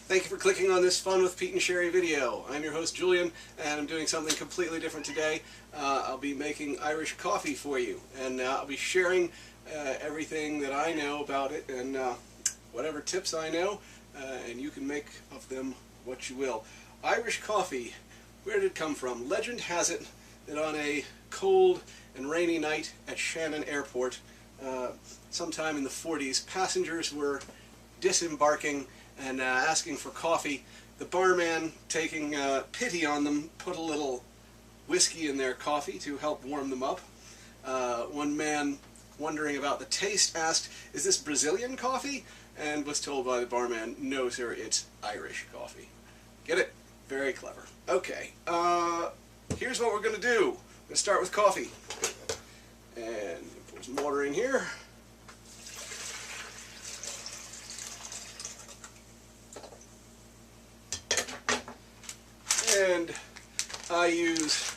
Thank you for clicking on this Fun with Pete and Sherry video. I'm your host Julian, and I'm doing something completely different today. I'll be making Irish coffee for you, and I'll be sharing everything that I know about it and whatever tips I know, and you can make of them what you will. Irish coffee, where did it come from? Legend has it that on a cold and rainy night at Shannon Airport, sometime in the 40s, passengers were disembarking and asking for coffee. The barman, taking pity on them, put a little whiskey in their coffee to help warm them up. One man, wondering about the taste, asked, "Is this Brazilian coffee?" and was told by the barman, "No sir, it's Irish coffee." Get it? Very clever. Okay, here's what we're going to do. We're going to start with coffee. And put some water in here. And I use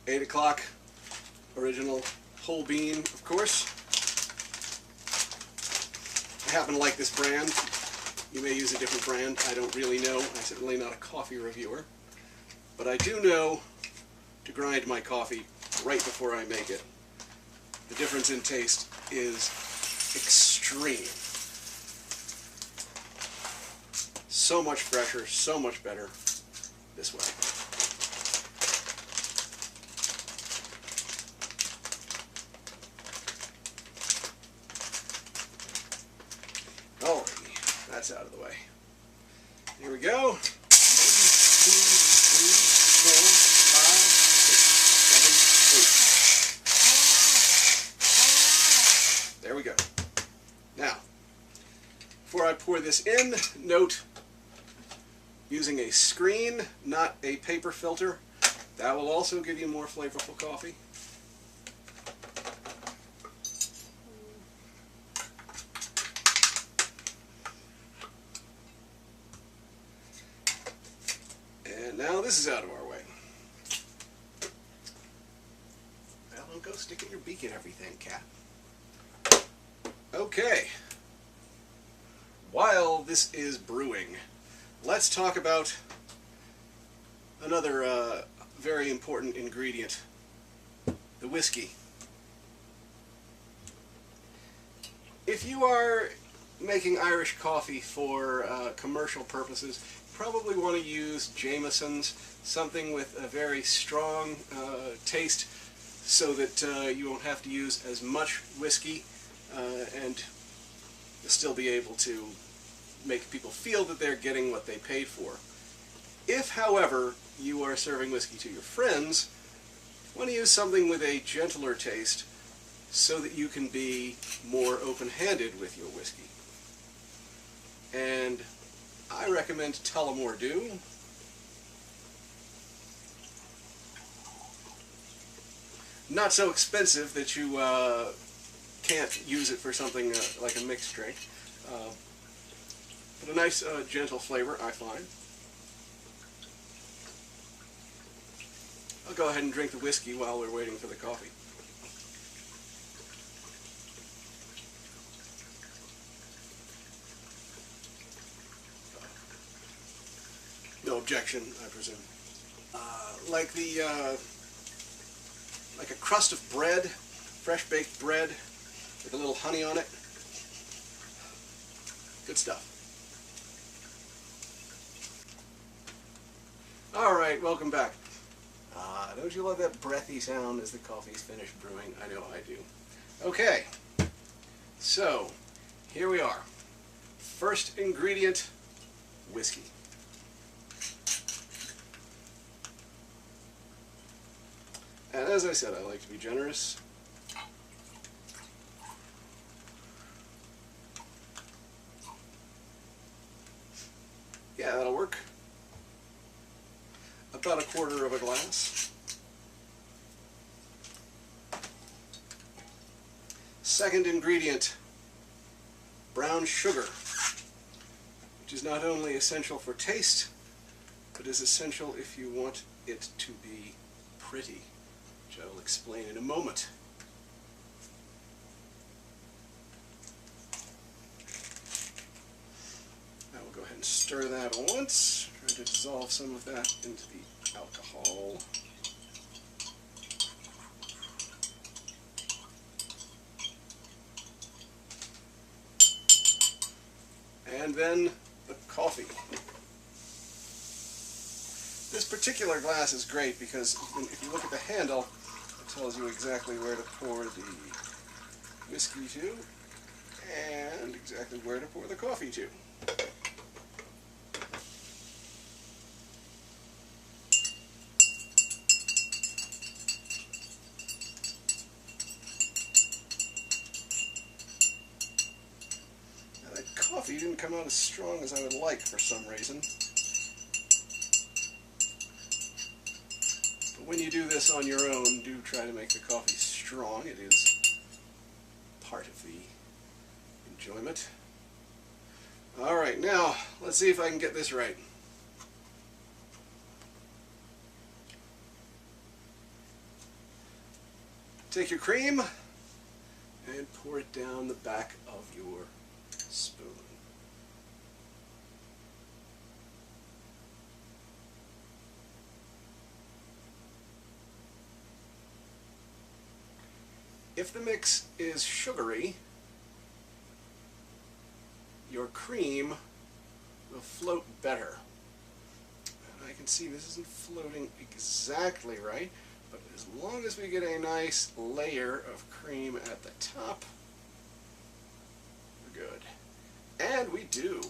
8 o'clock original whole bean, of course. I happen to like this brand. You may use a different brand. I don't really know. I'm certainly not a coffee reviewer. But I do know to grind my coffee right before I make it. The difference in taste is extreme. So much fresher, so much better this way. Alrighty, that's out of the way. Here we go. 1, 2, 3, 4, 5, 6, 7, 8. There we go. Now, before I pour this in, note, using a screen, not a paper filter. That will also give you more flavorful coffee. And now this is out of our way. Well, don't go sticking your beak in everything, cat. Okay. While this is brewing, let's talk about another very important ingredient, the whiskey. If you are making Irish coffee for commercial purposes, you probably want to use Jameson's, something with a very strong taste so that you won't have to use as much whiskey and you'll still be able to make people feel that they're getting what they paid for. If, however, you are serving whiskey to your friends, you want to use something with a gentler taste so that you can be more open-handed with your whiskey. And I recommend Tullamore Dew. Not so expensive that you can't use it for something like a mixed drink. But a nice, gentle flavor, I find. I'll go ahead and drink the whiskey while we're waiting for the coffee. No objection, I presume. Like a crust of bread, fresh baked bread, with a little honey on it. Good stuff. Alright, welcome back. Don't you love that breathy sound as the coffee's finished brewing? I know I do. Okay, so here we are. First ingredient, whiskey. And as I said, I like to be generous. Yeah, that'll work. About 1/4 of a glass. Second ingredient, brown sugar, which is not only essential for taste, but is essential if you want it to be pretty, which I will explain in a moment. Now we'll go ahead and and stir that once. Try to dissolve some of that into the alcohol. And then the coffee. This particular glass is great because if you look at the handle, it tells you exactly where to pour the whiskey to and exactly where to pour the coffee to. Now that coffee didn't come out as strong as I would like for some reason. But when you do this on your own, do try to make the coffee strong. It is part of the enjoyment. Alright, now let's see if I can get this right. Take your cream and pour it down the back of your spoon. If the mix is sugary, your cream will float better. And I can see this isn't floating exactly right, but as long as we get a nice layer of cream at the top, we're good. And we do.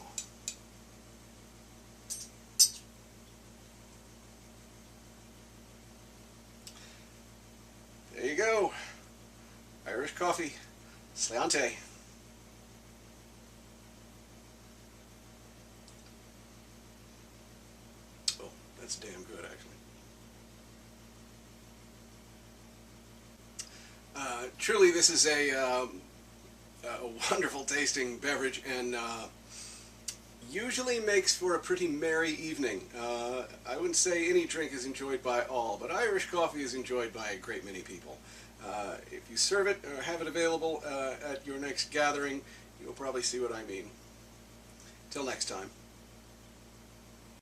There you go. Irish coffee. Sláinte. Oh, that's damn good, actually. Truly, this is a wonderful tasting beverage, and usually makes for a pretty merry evening. I wouldn't say any drink is enjoyed by all, but Irish coffee is enjoyed by a great many people. If you serve it or have it available at your next gathering, you'll probably see what I mean. Till next time.